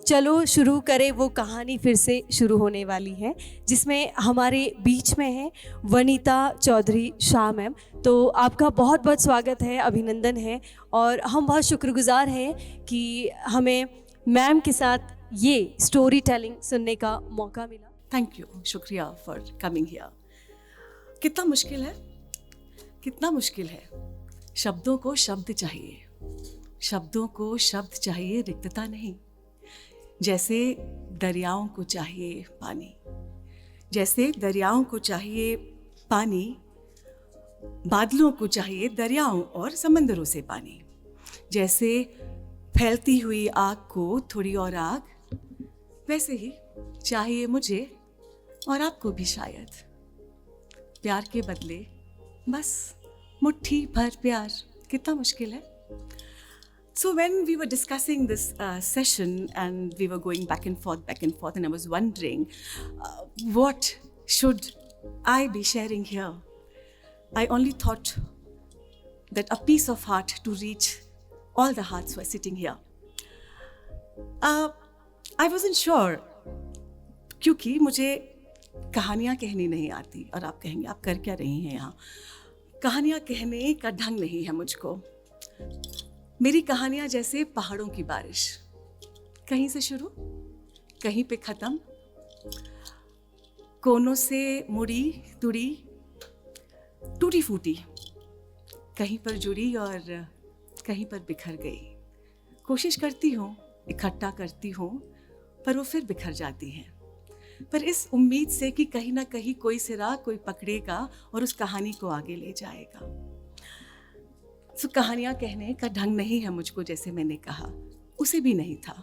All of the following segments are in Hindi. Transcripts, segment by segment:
चलो शुरू करें वो कहानी फिर से शुरू होने वाली है, जिसमें हमारे बीच में है वनीता चौधरी शाह मैम। तो आपका बहुत बहुत स्वागत है, अभिनंदन है, और हम बहुत शुक्रगुजार हैं कि हमें मैम के साथ ये स्टोरी टेलिंग सुनने का मौका मिला। थैंक यू, शुक्रिया फॉर कमिंग हियर। कितना मुश्किल है, कितना मुश्किल है। शब्दों को शब्द चाहिए, शब्दों को शब्द चाहिए, रिक्तता नहीं। जैसे दरियाओं को चाहिए पानी, जैसे दरियाओं को चाहिए पानी, बादलों को चाहिए दरियाओं और समंदरों से पानी। जैसे फैलती हुई आग को थोड़ी और आग, वैसे ही चाहिए मुझे और आपको भी शायद। प्यार के बदले बस मुट्ठी भर प्यार, कितना मुश्किल है। So when we were discussing this session and we were going back and forth, and I was wondering what should I be sharing here, I only thought that a piece of heart to reach all the hearts who are sitting here. I wasn't sure, क्योंकि मुझे कहानियाँ कहनी नहीं आती। और आप कहेंगे आप कर क्या रही हैं यहाँ? कहानियाँ कहने का ढंग नहीं है मुझको। मेरी कहानियाँ जैसे पहाड़ों की बारिश, कहीं से शुरू कहीं पे ख़त्म, कोनों से मुड़ी तुड़ी, टूटी फूटी, कहीं पर जुड़ी और कहीं पर बिखर गई। कोशिश करती हूँ, इकट्ठा करती हूँ, पर वो फिर बिखर जाती हैं। पर इस उम्मीद से कि कहीं ना कहीं कोई सिरा कोई पकड़ेगा और उस कहानी को आगे ले जाएगा। सो कहानियाँ कहने का ढंग नहीं है मुझको, जैसे मैंने कहा, उसे भी नहीं था।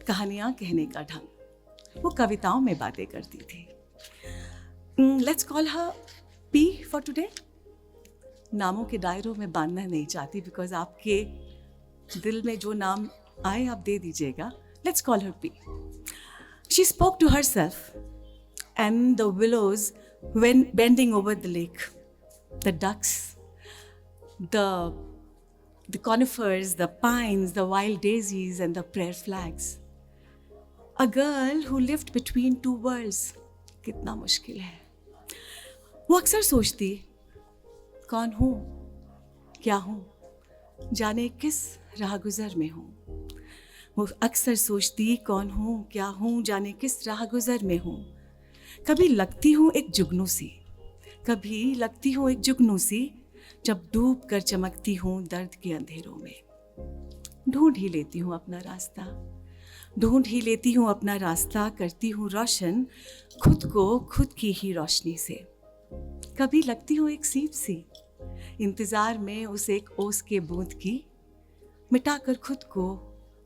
कहानियाँ कहने का ढंग वो कविताओं में बातें करती थी। Let's call her P for today. नामों के दायरों में बांधना नहीं चाहती, बिकॉज आपके दिल में जो नाम आए आप दे दीजिएगा। Let's call her P. She spoke to herself and the willows when bending over the lake, the ducks, the conifers, the pines, the wild daisies and the prayer flags. A girl who lived between two worlds. कितना मुश्किल है। वो अक्सर सोचती, कौन हूँ, क्या हूँ, जाने किस राह गुज़र में हूँ। वो अक्सर सोचती, कौन हूँ, क्या हूँ, जाने किस राह गुज़र में हूँ। कभी लगती हूँ एक जुगनू सी, कभी लगती हूँ एक जुगनू सी, जब डूब कर चमकती हूँ दर्द के अंधेरों में। ढूंढ ही लेती हूँ अपना रास्ता, ढूंढ ही लेती हूँ अपना रास्ता, करती हूँ रोशन खुद को खुद की ही रोशनी से। कभी लगती हूँ एक सीप सी, इंतज़ार में उस एक ओस के बूंद की, मिटाकर खुद को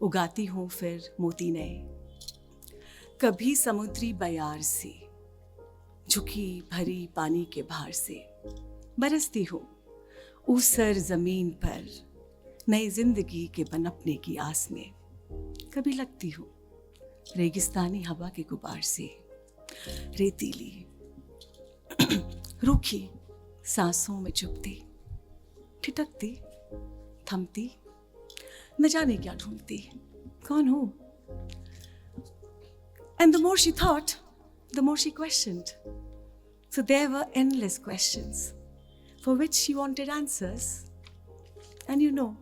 उगाती हूँ फिर मोती नए। कभी समुद्री बयार सी, झुकी भरी पानी के भार से, बरसती हूँ ऊसर ज़मीन पर नई जिंदगी के पनपने की आस में। कभी लगती हूँ रेगिस्तानी हवा के गुबार से, रेतीली रूखी सांसों में चुभती, ठिठकती थमती, न जाने क्या ढूंढती, कौन हूँ। And the more she thought, the more she questioned. So there were endless questions for which she wanted answers. And you know,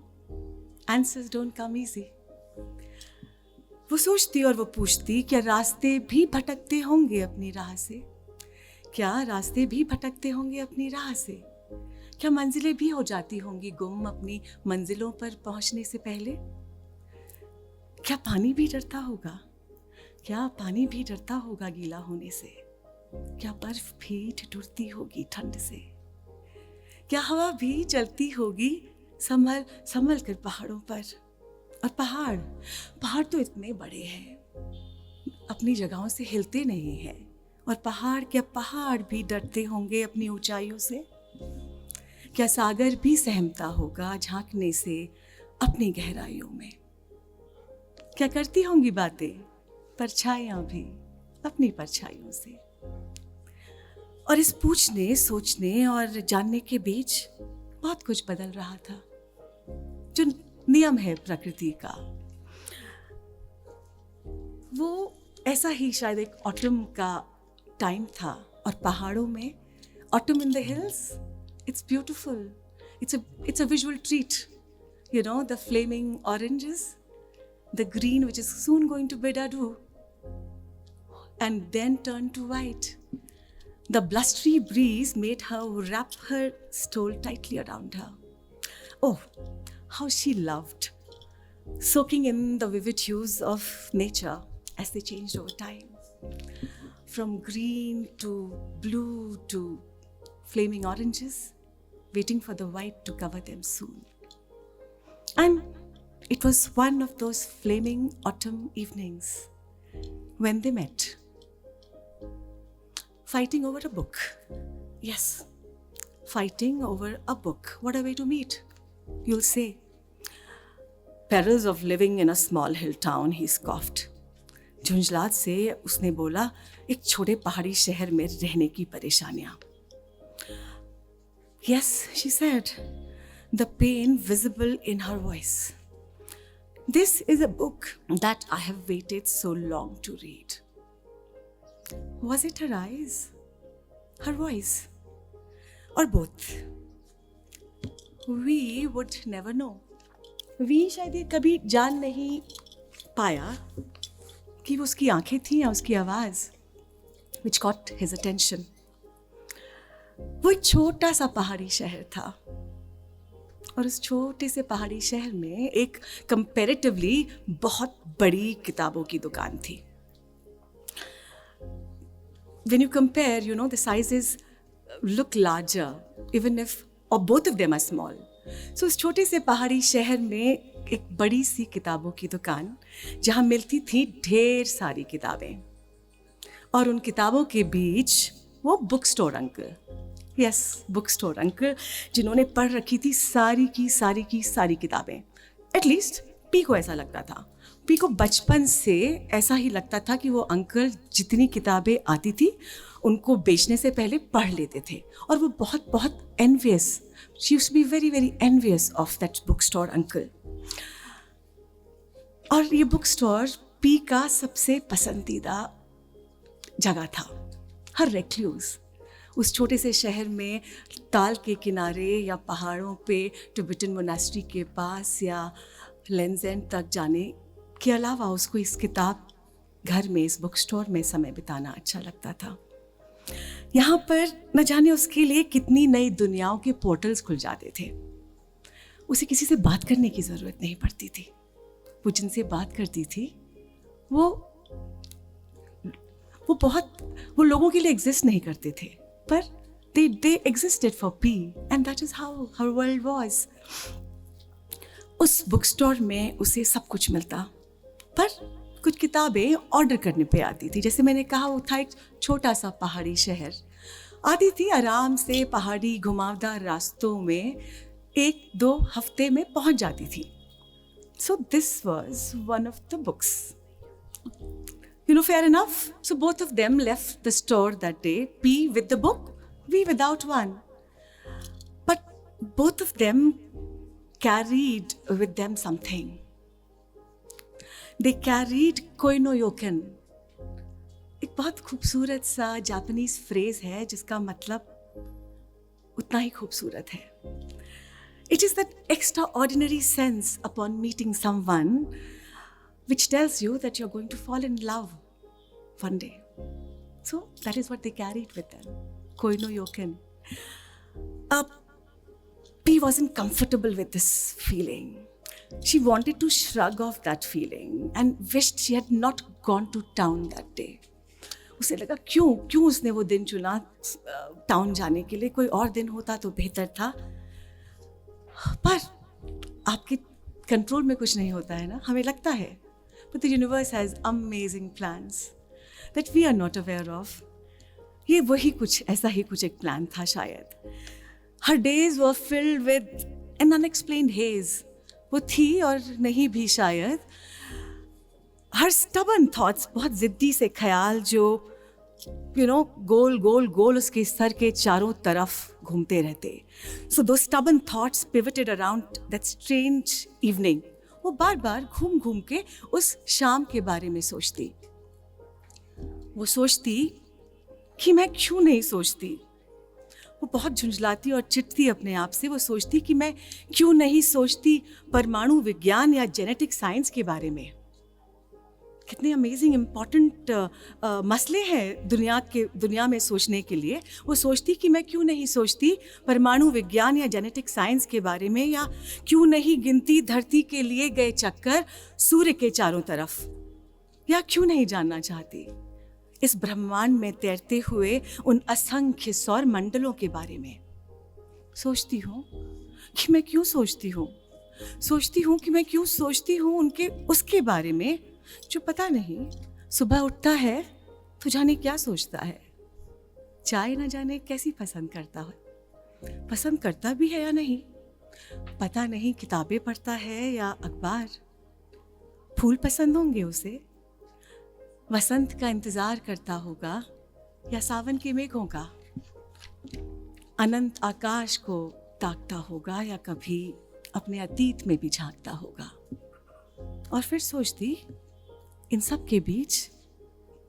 answers don't come easy. वो सोचती और वो पूछती, क्या रास्ते भी भटकते होंगे अपनी राह से? क्या रास्ते भी भटकते होंगे अपनी राह से? क्या मंजिलें भी हो जाती होंगी गुम अपनी मंजिलों पर पहुंचने से पहले? क्या पानी भी डरता होगा? क्या पानी भी डरता होगा गीला होने से? क्या बर्फ भी ठिठुरती होगी ठंड से? क्या हवा भी चलती होगी संभल संभल कर पहाड़ों पर? और पहाड़ तो इतने बड़े हैं, अपनी जगहों से हिलते नहीं हैं। और क्या पहाड़ भी डरते होंगे अपनी ऊंचाइयों से? क्या सागर भी सहमता होगा झांकने से अपनी गहराइयों में। क्या करती होंगी बातें परछाइयां भी अपनी परछाइयों से। और इस पूछने, सोचने और जानने के बीच बहुत कुछ बदल रहा था, जो नियम है प्रकृति का। वो ऐसा ही शायद एक ऑटम का टाइम था, और पहाड़ों में autumn in the hills, it's beautiful, it's a visual treat, you know, the flaming oranges, the green which is soon going to bid adieu and then turn to white. The blustery breeze made her wrap her stole tightly around her. Oh, how she loved soaking in the vivid hues of nature as they changed over time. From green to blue to flaming oranges, waiting for the white to cover them soon. And it was one of those flaming autumn evenings when they met, fighting over a book. Yes, fighting over a book. What a way to meet, you'll say. Perils of living in a small hill town, he scoffed. झुंझलाहट से उसने बोला, एक छोटे पहाड़ी शहर में रहने की परेशानियां. Yes, she said, the pain visible in her voice. This is a book that I have waited so long to read. Was it her eyes? Her voice? Or both? We would never know. We शायद ये कभी जान नहीं पाया कि वो उसकी आंखें थी या उसकी आवाज़ which caught his attention. वो एक छोटा सा पहाड़ी शहर था, और उस छोटे से पहाड़ी शहर में एक कंपैरेटिवली बहुत बड़ी किताबों की दुकान थी. When you compare, you know, the sizes look larger, even if, or both of them are small. So उस छोटे से पहाड़ी शहर में एक बड़ी सी किताबों की दुकान, जहाँ मिलती थी ढेर सारी किताबें, और उन किताबों के बीच वो book store uncle, yes book store uncle, जिन्होंने पढ़ रखी थी सारी की सारी किताबें. एटलीस्ट पी को ऐसा लगता था. पी को बचपन से ऐसा ही लगता था कि वो अंकल जितनी किताबें आती थी उनको बेचने से पहले पढ़ लेते थे, और वो बहुत बहुत envious, she used to be very very envious of that book store uncle. और ये बुक स्टोर पी का सबसे पसंदीदा जगह था. हर रेक्लूज उस छोटे से शहर में ताल के किनारे या पहाड़ों पे टिबेटन मोनास्ट्री के पास या लेंजेन तक जाने के अलावा उसको इस किताब घर में, इस बुक स्टोर में समय बिताना अच्छा लगता था. यहाँ पर न जाने उसके लिए कितनी नई दुनियाओं के पोर्टल्स खुल जाते थे. उसे किसी से बात करने की ज़रूरत नहीं पड़ती थी. वो जिनसे बात करती थी वो लोगों के लिए एग्जिस्ट नहीं करते थे, पर they existed for P, and that is how her world was. उस बुक स्टोर में उसे सब कुछ मिलता, पर कुछ किताबें ऑर्डर करने पे आती थी. जैसे मैंने कहा, वो था एक छोटा सा पहाड़ी शहर. आती थी आराम से पहाड़ी घुमावदार रास्तों में, 1-2 हफ्ते में पहुंच जाती थी. So this was one of the books. You know, fair enough. So both of them left the store that day, P with the book, we without one. But both of them carried with them something. They carried koinoyoken. एक बहुत खूबसूरत सा जापानीज फ्रेज है जिसका मतलब उतना ही खूबसूरत है. It is that extraordinary sense upon meeting someone which tells you that you're going to fall in love one day. So that is what they carried with them. Koinoyoken. P wasn't comfortable with this feeling. She wanted to shrug off that feeling and wished she had not gone to town that day. उसे लगा क्यों उसने वो दिन चुना टाउन जाने के लिए. कोई और दिन होता तो बेहतर था. पर आपके कंट्रोल में कुछ नहीं होता है ना, हमें लगता है. But the universe has amazing plans that we are not aware of. ये वही कुछ, ऐसा ही कुछ एक प्लान था शायद. Her days were filled with an unexplained haze, वो थी और नहीं भी शायद, हर स्टबन थॉट्स, बहुत ज़िद्दी से ख्याल जो गोल गोल गोल उसके सर के चारों तरफ घूमते रहते. सो दो stubborn thoughts pivoted around that strange evening. वो बार बार घूम घूम के उस शाम के बारे में सोचती. वो सोचती कि मैं क्यों नहीं सोचती. वो बहुत झुंझलाती और चिढ़ती अपने आप से. वो सोचती कि मैं क्यों नहीं सोचती परमाणु विज्ञान या जेनेटिक साइंस के बारे में. कितने अमेजिंग इम्पॉर्टेंट मसले हैं दुनिया में सोचने के लिए. वो सोचती कि मैं क्यों नहीं सोचती परमाणु विज्ञान या जेनेटिक साइंस के बारे में, या क्यों नहीं गिनती धरती के लिए गए चक्कर सूर्य के चारों तरफ, या क्यों नहीं जानना चाहती इस ब्रह्मांड में तैरते हुए उन असंख्य सौर मंडलों के बारे में. सोचती हूँ कि मैं क्यों सोचती हूँ. सोचती हूँ कि मैं क्यों सोचती हूँ उसके बारे में जो पता नहीं सुबह उठता है तो जाने क्या सोचता है. चाय न जाने कैसी पसंद करता है, पसंद करता भी है या नहीं पता नहीं. किताबें पढ़ता है या अखबार. फूल पसंद होंगे उसे, वसंत का इंतजार करता होगा या सावन के मेघों का. अनंत आकाश को ताकता होगा या कभी अपने अतीत में भी झांकता होगा. और फिर सोचती, इन सब के बीच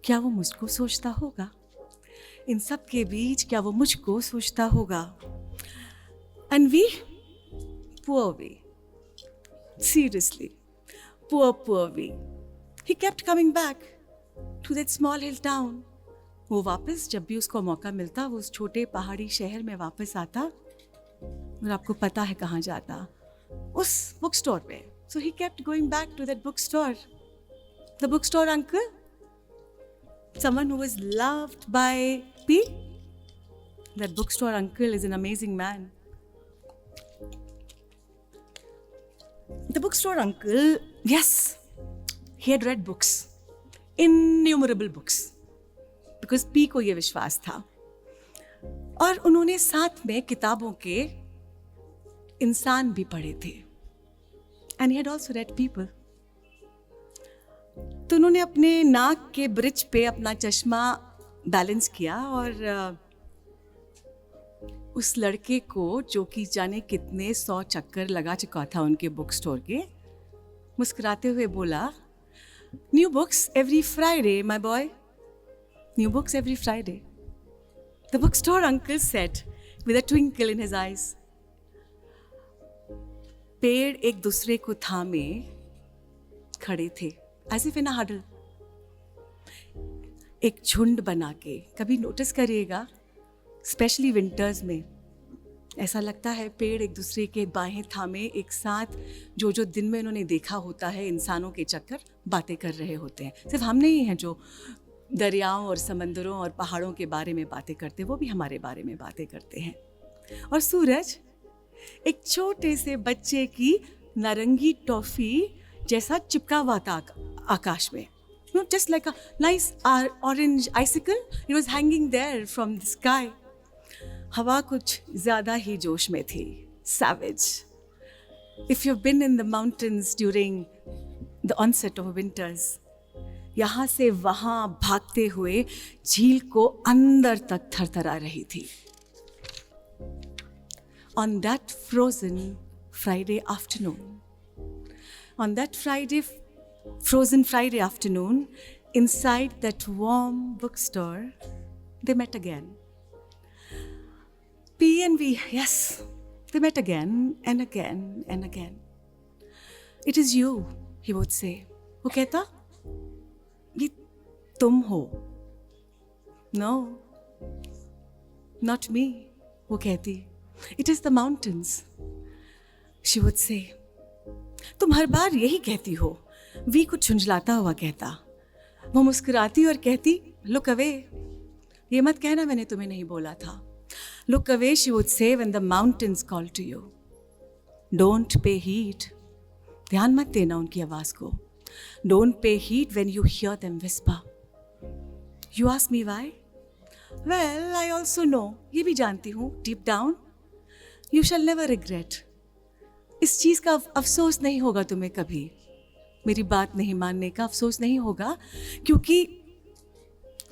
क्या वो मुझको सोचता होगा. इन सब के बीच क्या वो मुझको सोचता होगा. And we, poor we, seriously poor we, he kept coming back to that small hill town. वो वापस जब भी उसको मौका मिलता वो उस छोटे पहाड़ी शहर में वापस आता. और आपको पता है कहाँ जाता, उस बुक स्टोर पे. So he kept going back to that book store. The bookstore uncle, someone who was loved by P. That bookstore uncle is an amazing man. The bookstore uncle, yes, he had read books, innumerable books, because P को ये विश्वास था. और उन्होंने साथ में किताबों के इंसान भी पढ़े थे. And he had also read people. तो उन्होंने अपने नाक के ब्रिज पे अपना चश्मा बैलेंस किया और उस लड़के को, जो कि जाने कितने 100 चक्कर लगा चुका था उनके बुक स्टोर के, मुस्कुराते हुए बोला, new books every Friday my boy, new books every Friday. The book store uncle said with a twinkle in his eyes. पेड़ एक दूसरे को थामे खड़े थे, as if in a huddle. एक झुंड बना के. कभी नोटिस करिएगा, स्पेशली विंटर्स में ऐसा लगता है पेड़ एक दूसरे के बाहें थामे एक साथ जो दिन में उन्होंने देखा होता है इंसानों के चक्कर बातें कर रहे होते हैं. सिर्फ हम नहीं हैं जो दरियाओं और समंदरों और पहाड़ों के बारे में बातें करते, वो भी हमारे बारे में बातें करते हैं. और सूरज एक छोटे से बच्चे की नारंगी टॉफी जैसा चिपका हुआ था आकाश में. Just like a nice orange icicle, it was hanging there from the sky. हवा कुछ ज़्यादा ही जोश में थी. Savage. If you've been in the mountains during the onset of winters, यहाँ से वहाँ भागते हुए झील को अंदर तक थरथरा रही थी. On that frozen Friday afternoon, on that frozen Friday afternoon, inside that warm bookstore, they met again. P and V, yes, they met again and again and again. It is you, he would say. वो कहता, ये तुम हो. No, not me, वो कहती. It is the mountains, she would say. तुम हर बार यही कहती हो. वी कुछ झुंझलाता हुआ कहता. वो मुस्कुराती और कहती, लुक अवे, ये मत कहना मैंने तुम्हें नहीं बोला था. Look away, she would say, when the mountains call to you. Don't pay heed, ध्यान मत देना उनकी आवाज को. Don't pay heed when you hear them whisper. You ask me why? Well, I also know, ये भी जानती हूँ deep down, you shall never regret. इस चीज़ का अफसोस नहीं होगा तुम्हें कभी, मेरी बात नहीं मानने का अफसोस नहीं होगा, क्योंकि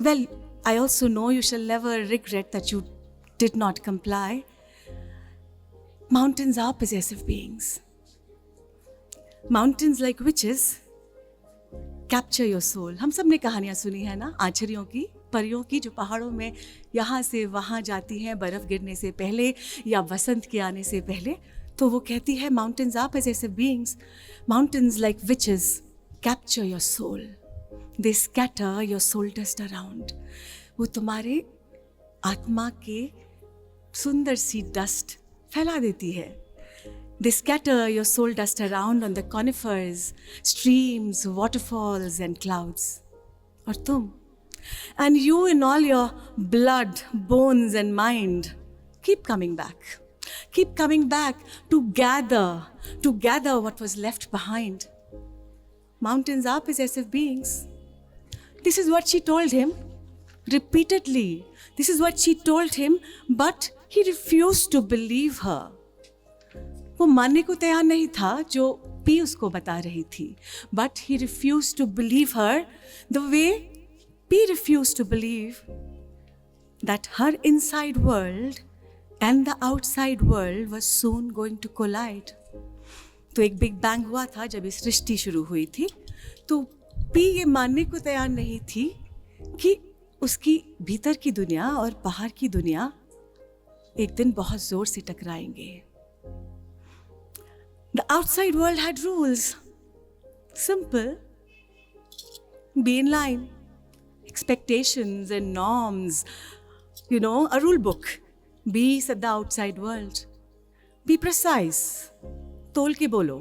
well, I also know you shall never regret that you did not comply. Mountains are possessive beings. Mountains like witches capture your soul. हम सब ने कहानियाँ सुनी है ना, आचरियों की, परियों की, जो पहाड़ों में यहाँ से वहाँ जाती हैं बर्फ़ गिरने से पहले या वसंत के आने से पहले. तो वो कहती है mountains are possessive beings. Mountains like witches capture your soul. They scatter your soul dust around. वो तुम्हारे आत्मा के सुंदर सी डस्ट फैला देती है. They scatter your soul dust around on the conifers, streams, waterfalls and clouds. और तुम, and you in all your blood, bones and mind, keep coming back. Keep coming back to gather what was left behind. Mountains are possessive beings. This is what she told him repeatedly. This is what she told him, but he refused to believe her. वो मानने को तैयार नहीं था जो पी उसको बता रही थी, but he refused to believe her the way P refused to believe that her inside world and the outside world was soon going to collide. तो एक बिग बैंग हुआ था जब ये सृष्टि शुरू हुई थी. तो पी ये मानने को तैयार नहीं थी कि उसकी भीतर की दुनिया और बाहर की दुनिया एक दिन बहुत जोर से टकराएंगे. The outside world had rules. Simple. Be in line. Expectations and norms. You know, a rule book. Be said the outside world. Be precise. तोल के बोलो.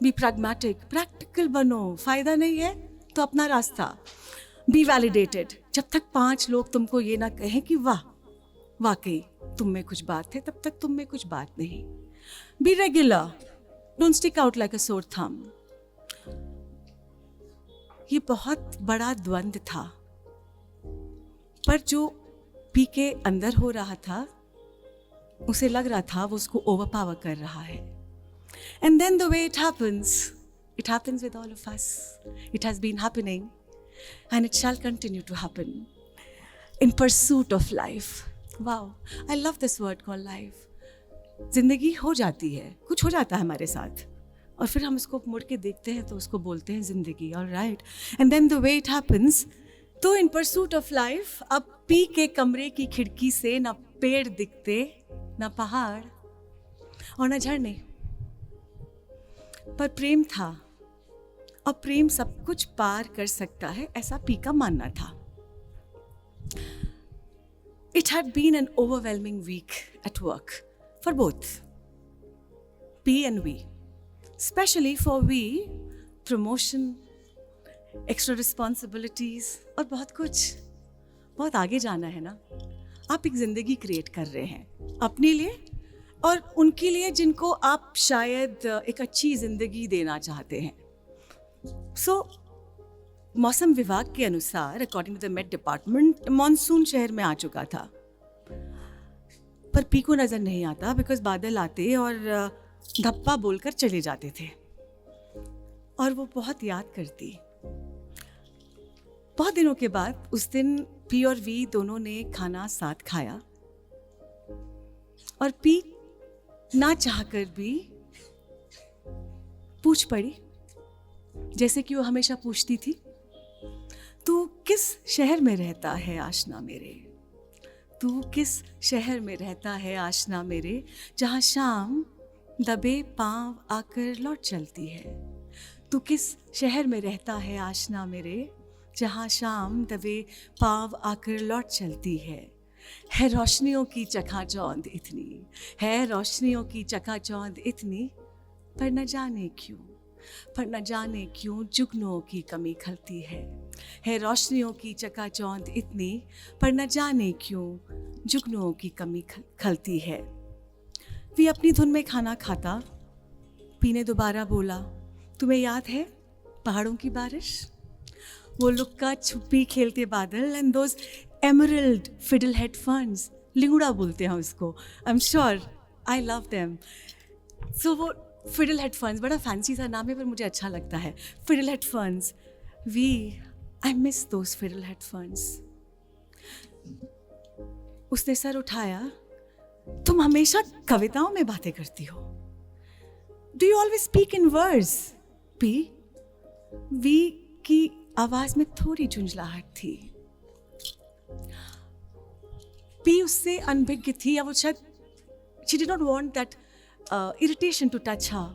Be pragmatic. Practical बनो. फायदा नहीं है तो अपना रास्ता. Be validated. जब तक 5 लोग तुमको ये ना कहें कि वाह, वाकई तुम में कुछ बात है, तब तक तुम में कुछ बात नहीं. Be regular. Don't stick out like a sore thumb. ये बहुत बड़ा द्वंद्व था, पर जो पी के अंदर हो रहा था उसे लग रहा था वो उसको ओवरपावर कर रहा है. And then the way it happens with all of us. It has been happening and it shall continue to happen in pursuit of life. Wow, I love this word called life. जिंदगी हो जाती है, कुछ हो जाता है हमारे साथ और फिर हम उसको मुड़ के देखते हैं तो उसको बोलते हैं जिंदगी. All right. And then the way it happens. तो इन परसूट ऑफ लाइफ अब पी के कमरे की खिड़की से ना पेड़ दिखते, ना पहाड़ और ना झरने, पर प्रेम था. और प्रेम सब कुछ पार कर सकता है, ऐसा पी का मानना था. It had been an overwhelming week at work for both P and we. Especially for we, promotion, extra responsibilities और बहुत कुछ. बहुत आगे जाना है ना. आप एक ज़िंदगी क्रिएट कर रहे हैं अपने लिए और उनके लिए जिनको आप शायद एक अच्छी ज़िंदगी देना चाहते हैं. सो मौसम विभाग के अनुसार according to the met department monsoon शहर में आ चुका था, पर पी को नज़र नहीं आता बिकॉज बादल आते और धप्पा बोलकर चले जाते थे और वो बहुत याद करती. बहुत दिनों के बाद उस दिन पी और वी दोनों ने खाना साथ खाया और पी ना चाहकर भी पूछ पड़ी, जैसे कि वो हमेशा पूछती थी, तू किस शहर में रहता है आशना मेरे, तू किस शहर में रहता है आशना मेरे, जहाँ शाम दबे पांव आकर लौट चलती है. तू किस शहर में रहता है आशना मेरे, जहाँ शाम दबे पांव आकर लौट चलती है. है रोशनियों की चकाचौंध इतनी, है रोशनियों की चकाचौंध इतनी, पर न जाने क्यों, पर न जाने क्यों जुगनुओं की कमी खलती है. है रोशनियों की चकाचौंध इतनी, पर न जाने क्यों जुगनुओं की कमी खलती है. वी अपनी धुन में खाना खाता. पी ने दोबारा बोला, तुम्हें याद है पहाड़ों की बारिश, वो लुक्का छुपी खेलते बादल and those emerald fiddle head ferns, लिंगुड़ा बोलते हैं उसको. I am sure I love them. So वो फिडल हेडफोन्स, बड़ा फैंसी सा नाम है पर मुझे अच्छा लगता है, fiddle headphones. I miss those fiddle headphones. उसने सर उठाया. तुम हमेशा कविताओं में बातें करती हो. Do you always speak in words? P. V की आवाज में थोड़ी झुंझलाहट थी. पी उससे अनभिज्ञ थी, या वो शायद she did not want that irritation to touch her.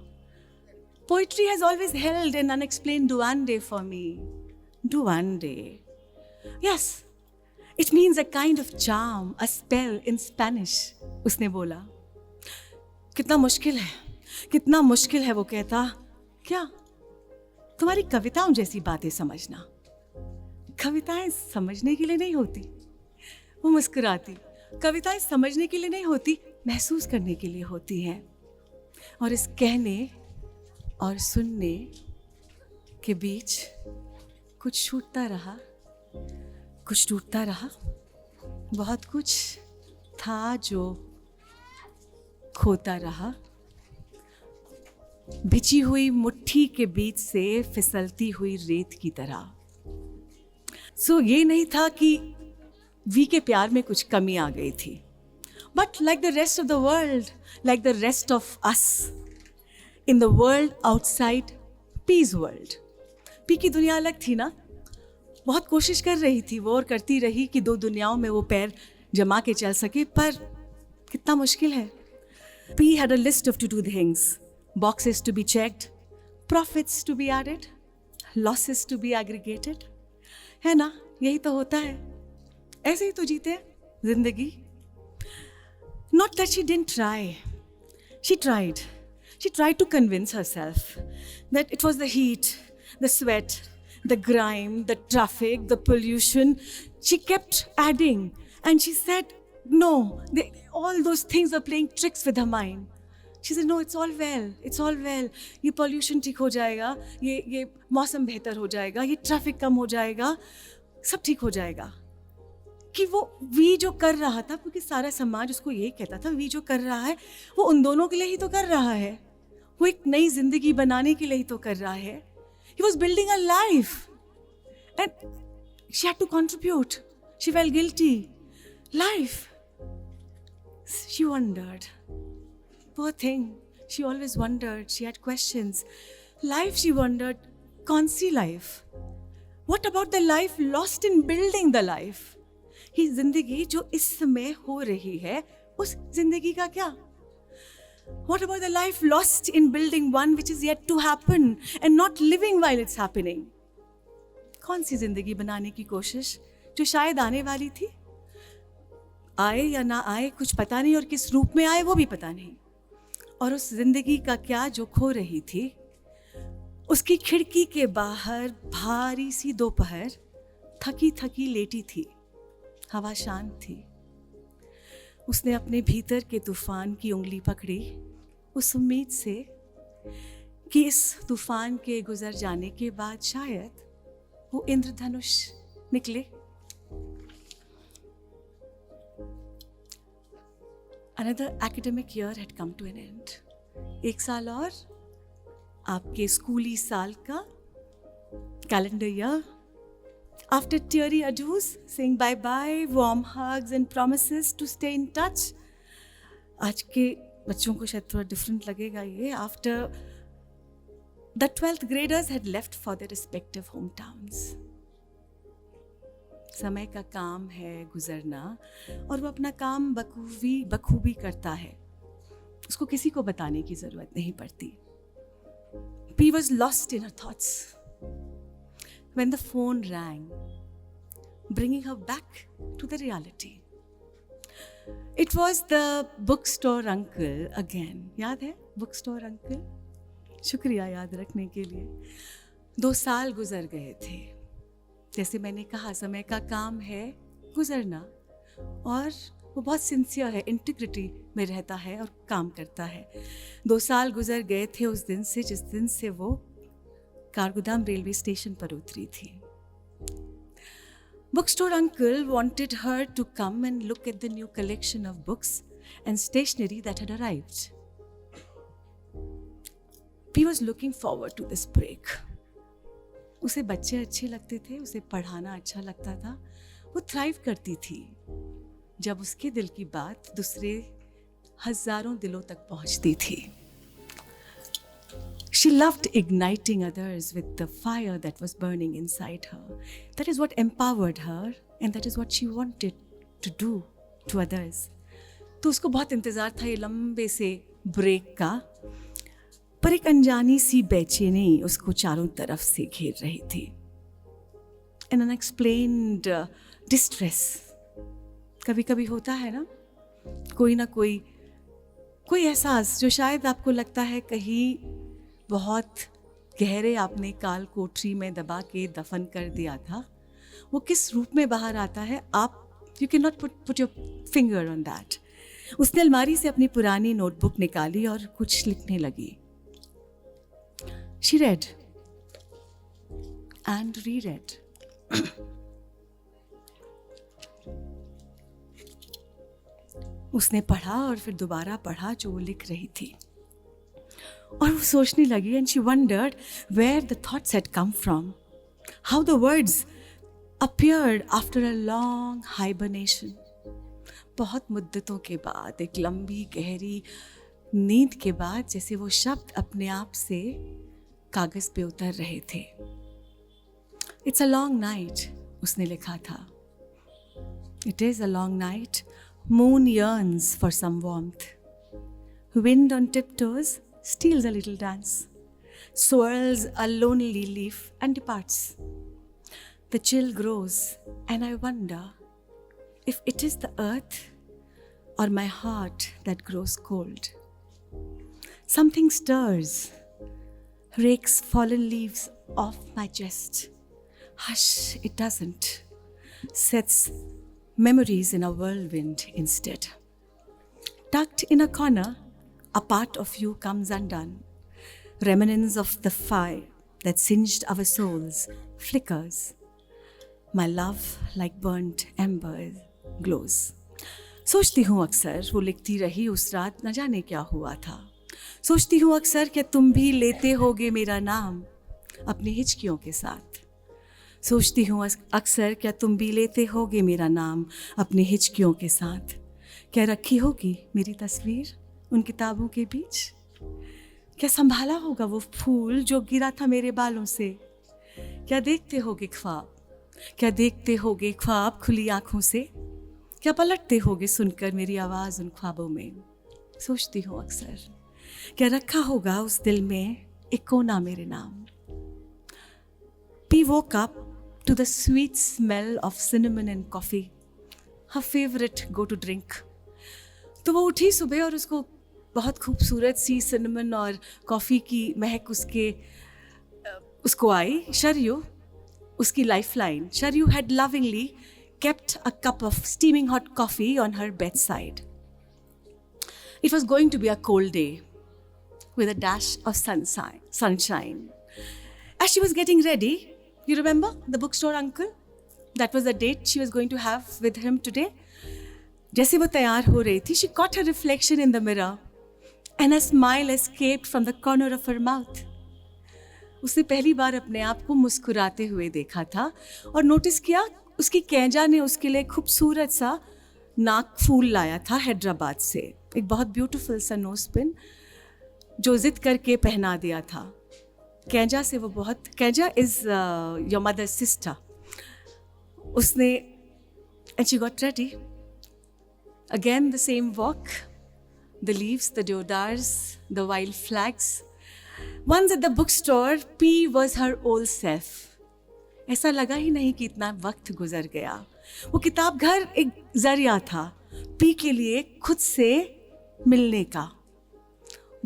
Poetry has always held an unexplained duande for me. Duande. Yes, it means a kind of charm, a spell in Spanish. उसने बोला. कितना मुश्किल है, कितना मुश्किल है, वो कहता. क्या? तुम्हारी कविताओं जैसी बातें समझना. कविताएं समझने के लिए नहीं होती. वो मुस्कुराती. कविताएं समझने के लिए नहीं होती, महसूस करने के लिए होती हैं. और इस कहने और सुनने के बीच कुछ छूटता रहा, कुछ टूटता रहा. बहुत कुछ था जो खोता रहा. बिछी हुई मुट्ठी के बीच से फिसलती हुई रेत की तरह. सो ये नहीं था कि वी के प्यार में कुछ कमी आ गई थी. But like the rest of the world, like the rest of us, in the world outside P's world. P की दुनिया अलग थी ना. बहुत कोशिश कर रही थी वो, और करती रही कि दो दुनियाओं में वो पैर जमा के चल सके, पर कितना मुश्किल है. P had a list of to-do things, boxes to be checked, profits to be added, losses to be aggregated. है ना, यही तो होता है. ऐसे ही तो जीते हैं जिंदगी. Not that she didn't try. She tried. She tried to convince herself that it was the heat, the sweat, the grime, the traffic, the pollution. She kept adding, and she said, no, all those things are playing tricks with her mind. She said, no, it's all well, it's all well. ये pollution ठीक हो जाएगा, ये मौसम बेहतर हो जाएगा, ये traffic कम हो जाएगा, सब ठीक हो जाएगा. कि वो वी जो कर रहा था, क्योंकि सारा समाज उसको यही कहता था, वी जो कर रहा है वो उन दोनों के लिए ही तो कर रहा है. वो एक नई जिंदगी बनाने के लिए ही तो कर रहा है. He was building a life and she had to contribute. She felt guilty. Life. She wondered. Poor thing. She always wondered. She had questions. Life, she wondered. कौन सी life? What about the life lost in building the life? ही जिंदगी जो इस समय हो रही है, उस जिंदगी का क्या? What about the life lost in building one which is yet to happen and not living while it's happening? कौन सी जिंदगी बनाने की कोशिश जो शायद आने वाली थी? आए या ना आए कुछ पता नहीं, और किस रूप में आए वो भी पता नहीं. और उस जिंदगी का क्या जो खो रही थी. उसकी खिड़की के बाहर भारी सी दोपहर थकी थकी लेटी थी. हवा शांत थी. उसने अपने भीतर के तूफान की उंगली पकड़ी, उस उम्मीद से कि इस तूफान के गुजर जाने के बाद शायद वो इंद्रधनुष निकले. Another academic year had come to an end. एक साल और आपके स्कूली साल का calendar year. After teary adieus, saying bye-bye, warm hugs and promises to stay in touch. आज के बच्चों को शायद थोड़ा डिफरेंट लगेगा ये. After the 12th graders had left for their respective hometowns. समय का काम है गुजरना, और वो अपना काम बखूबी करता है. उसको किसी को बताने की जरूरत नहीं पड़ती. P was lost in her thoughts when the phone rang, bringing her back to the reality. It was the bookstore uncle again. याद है bookstore uncle? शुक्रिया याद रखने के लिए. 2 साल गुजर गए थे. जैसे मैंने कहा, समय का काम है गुजरना, और वो बहुत सिंसियर है, इंटीग्रिटी में रहता है और काम करता है. 2 साल गुजर गए थे उस दिन से जिस दिन से वो कारगोदाम रेलवे स्टेशन पर उतरी थी. Bookstore uncle wanted her to come and look at the new collection of books and stationery that had arrived. P was looking forward to this break. उसे बच्चे अच्छे लगते थे, उसे पढ़ाना अच्छा लगता था, वो थ्राइव करती थी जब उसके दिल की बात दूसरे हजारों दिलों तक पहुंचती थी. She loved igniting others with the fire that was burning inside her. That is what empowered her and that is what she wanted to do to others. तो उसको बहुत इंतज़ार था ये लंबे से ब्रेक का, पर एक अनजानी सी बेचैनी उसको चारों तरफ से घेर रही थी. An unexplained distress. कभी कभी होता है ना कोई एहसास जो शायद आपको लगता है कहीं बहुत गहरे आपने काल कोठरी में दबा के दफन कर दिया था, वो किस रूप में बाहर आता है, आप you can not put your finger on that. उसने अलमारी से अपनी पुरानी नोटबुक निकाली और कुछ लिखने लगी. She read and reread. उसने पढ़ा और फिर दोबारा पढ़ा जो वो लिख रही थी और वो सोचने लगी. And she wondered where the thoughts had come from, how the words appeared after a long hibernation. बहुत मुद्दतों के बाद, एक लंबी गहरी नींद के बाद जैसे वो शब्द अपने आप से कागज पे उतर रहे थे. It's a long night, उसने लिखा था. It is a long night. Moon yearns for some warmth. Wind on tiptoes steals a little dance, swirls a lonely leaf and departs. The chill grows and I wonder if it is the earth or my heart that grows cold. Something stirs, rakes fallen leaves off my chest. Hush, it doesn't. Sets memories in a whirlwind instead. Tucked in a corner, a part of you comes undone. Remnants of the fire that singed our souls flickers. My love, like burnt embers, glows. सोचती हूँ अक्सर, वो लिखती रही उस रात न जाने क्या हुआ था. सोचती हूँ अक्सर क्या तुम भी लेते होगे मेरा नाम अपनी हिचकियों के साथ. सोचती हूँ अक्सर क्या तुम भी लेते होगे मेरा नाम अपनी हिचकियों के साथ. क्या रखी होगी मेरी तस्वीर उन किताबों के बीच? क्या संभाला होगा वो फूल जो गिरा था मेरे बालों से? क्या देखते होगे ख्वाब? क्या देखते होगे ख्वाब खुली आँखों से? क्या पलटते होगे सुनकर मेरी आवाज़ उन ख्वाबों में? सोचती हूँ अक्सर क्या रखा होगा उस दिल में एक कोना मेरे नाम. P woke up to the sweet smell of cinnamon and coffee, her favorite go-to drink. तो वो उठी सुबह और उसको बहुत खूबसूरत सी सिनेमन और कॉफ़ी की महक उसको आई. शरयू, उसकी lifeline. Sharayu had lovingly kept a cup of steaming hot coffee on her bedside. It was going to be a cold day with a dash of sunshine. As she was getting ready, you remember the bookstore uncle? That was the date she was going to have with him today. जैसे वो तैयार हो रही थी, she caught her reflection in the mirror and a smile escaped from the corner of her mouth. उसने पहली बार अपने आप को मुस्कुराते हुए देखा था और नोटिस किया उसकी कैंजा ने उसके लिए खूबसूरत सा नाक फूल लाया था हैदराबाद से. एक बहुत ब्यूटीफुल सा नोज पिन जो जिद करके पहना दिया था. कैंजा से वो बहुत, कैंजा इज़ योर मदर्स सिस्टर. उसने and she got ready. Again the same walk, the leaves, the deodars, the wild flags. Once at the bookstore, P was her old self. ऐसा लगा ही नहीं कि इतना वक्त गुजर गया. वो किताब घर एक जरिया था पी के लिए खुद से मिलने का.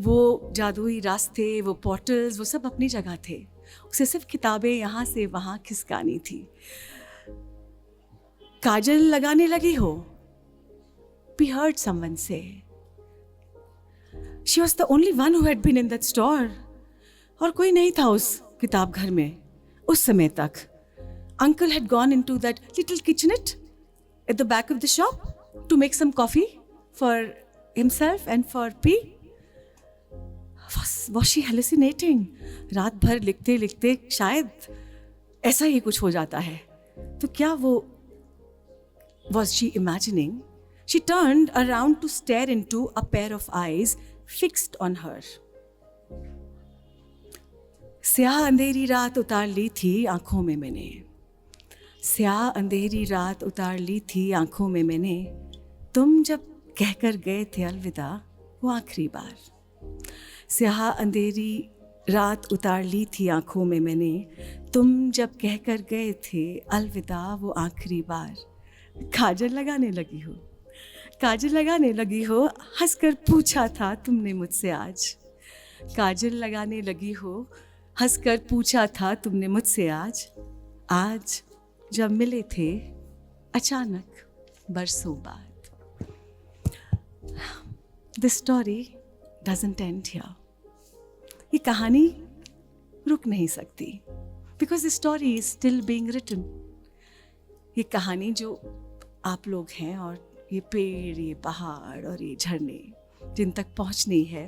वो जादुई रास्ते, वो पोर्टल्स, वो सब अपनी जगह थे. उसे सिर्फ किताबें यहाँ से वहाँ खिसकानी थी. काजल लगाने लगी हो? P heard someone say. She was the only one who had been in that store. और कोई नहीं था उस किताब घर में उस समय तक. Uncle had gone into that little kitchenette at the back of the shop to make some coffee for himself and for P. Was she hallucinating? रात भर लिखते लिखते शायद ऐसा ही कुछ हो जाता है. तो क्या वो was she imagining? She turned around to stare into a pair of eyes fixed on her. स्याह अंधेरी रात उतार ली थी आंखों में मैंने. स्याह अंधेरी रात उतार ली थी आंखों में मैंने. तुम जब कहकर गए थे अलविदा वो आखिरी बार. स्याह अंधेरी रात उतार ली थी आंखों में मैंने. तुम जब कहकर गए थे अलविदा वो आखिरी बार. काजल लगाने लगी हो, काजल लगाने लगी हो, हंसकर पूछा था तुमने मुझसे आज. काजल लगाने लगी हो, हंसकर पूछा था तुमने मुझसे आज. आज जब मिले थे अचानक बरसों बाद. This story doesn't end here. ये कहानी रुक नहीं सकती because the story is still being written. ये कहानी जो आप लोग हैं और ये पेड़, ये पहाड़ और ये झरने जिन तक पहुंचनी है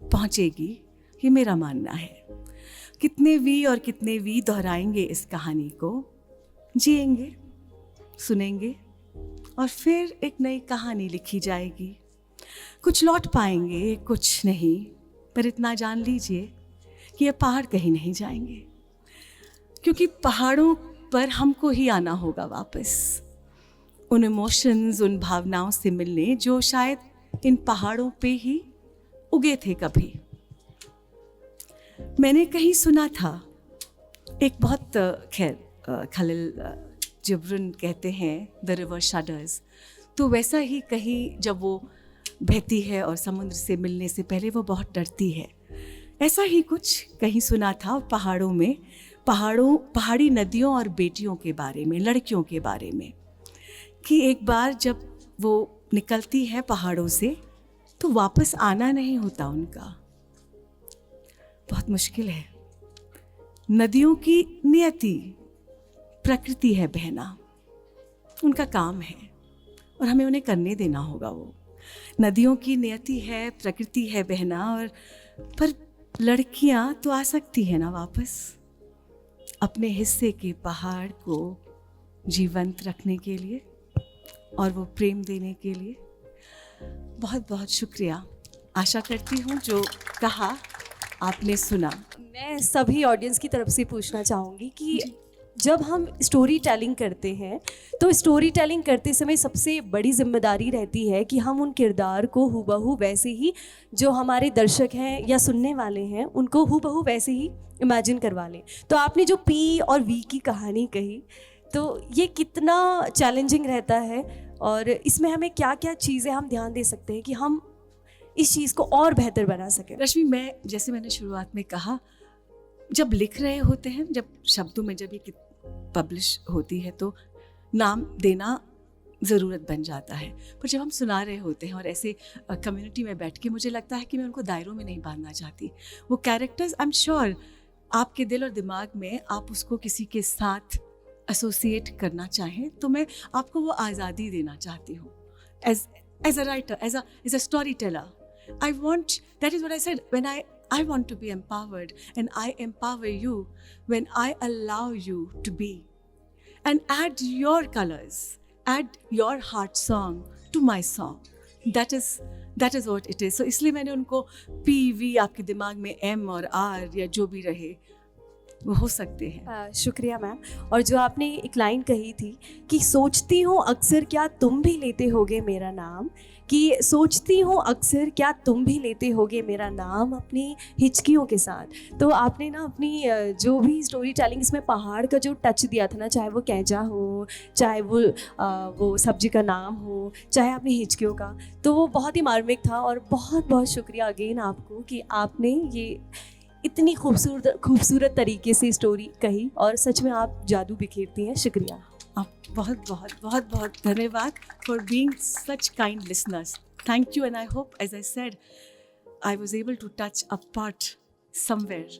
पहुंचेगी, ये मेरा मानना है. कितने वी और कितने वी दोहराएंगे इस कहानी को, जिएंगे, सुनेंगे और फिर एक नई कहानी लिखी जाएगी. कुछ लौट पाएंगे, कुछ नहीं, पर इतना जान लीजिए कि ये पहाड़ कहीं नहीं जाएंगे, क्योंकि पहाड़ों पर हमको ही आना होगा वापस. उन इमोशंस, उन भावनाओं से मिलने जो शायद इन पहाड़ों पे ही उगे थे कभी. मैंने कहीं सुना था, एक बहुत खैर खलील जिब्रन कहते हैं द रिवर शडर्स, तो वैसा ही कहीं जब वो बहती है और समुद्र से मिलने से पहले वो बहुत डरती है. ऐसा ही कुछ कहीं सुना था पहाड़ों में, पहाड़ी नदियों और बेटियों के बारे में, लड़कियों के बारे में, कि एक बार जब वो निकलती है पहाड़ों से तो वापस आना नहीं होता उनका. बहुत मुश्किल है. नदियों की नियति, प्रकृति है बहना, उनका काम है और हमें उन्हें करने देना होगा. वो नदियों की नियति है, प्रकृति है बहना, और पर लड़कियां तो आ सकती है ना वापस अपने हिस्से के पहाड़ को जीवंत रखने के लिए और वो प्रेम देने के लिए. बहुत बहुत शुक्रिया. आशा करती हूँ जो कहा आपने सुना. मैं सभी ऑडियंस की तरफ से पूछना चाहूँगी कि जब हम स्टोरी टेलिंग करते हैं तो स्टोरी टेलिंग करते समय सबसे बड़ी जिम्मेदारी रहती है कि हम उन किरदार को हूबहू वैसे ही, जो हमारे दर्शक हैं या सुनने वाले हैं, उनको हूबहू वैसे ही इमेजिन करवा लें. तो आपने जो पी और वी की कहानी कही, तो ये कितना चैलेंजिंग रहता है और इसमें हमें क्या क्या चीज़ें हम ध्यान दे सकते हैं कि हम इस चीज़ को और बेहतर बना सकें. रश्मि, मैं जैसे मैंने शुरुआत में कहा, जब लिख रहे होते हैं, जब शब्दों में जब ये पब्लिश होती है तो नाम देना ज़रूरत बन जाता है. पर जब हम सुना रहे होते हैं और ऐसे कम्युनिटी में बैठ के, मुझे लगता है कि मैं उनको दायरों में नहीं बांधना चाहती. वो कैरेक्टर्स, आई एम श्योर आपके दिल और दिमाग में आप उसको किसी के साथ एसोसिएट करना चाहें तो मैं आपको वो आज़ादी देना चाहती हूँ. As a writer, as a storyteller, I want, that is what I said, when I want to be empowered, and I empower you when I allow you to be, and add your colors, add your heart song to my song. That is what it is. So इसलिए मैंने उनको PV, आपके दिमाग में M और R या जो भी रहे वो हो सकते हैं. शुक्रिया मैम. और जो आपने एक लाइन कही थी कि सोचती हूँ अक्सर क्या तुम भी लेते होगे मेरा नाम, कि सोचती हूँ अक्सर क्या तुम भी लेते होगे मेरा नाम अपनी हिचकियों के साथ. तो आपने ना अपनी जो भी स्टोरी टेलिंग इसमें पहाड़ का जो टच दिया था ना, चाहे वो कैंचा हो, चाहे वो सब्जी का नाम हो, चाहे अपनी हिचकियों का, तो वो बहुत ही मार्मिक था. और बहुत बहुत शुक्रिया अगेन आपको कि आपने ये इतनी खूबसूरत तरीके से स्टोरी कही और सच में आप जादू बिखेरती हैं. शुक्रिया. आप बहुत बहुत बहुत बहुत धन्यवाद for being such kind listeners. Thank you, and I hope, as I said, I was able to touch a part somewhere,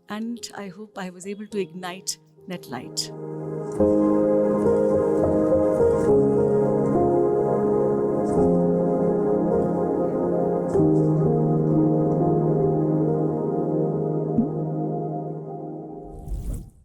and I hope I was able to ignite that light.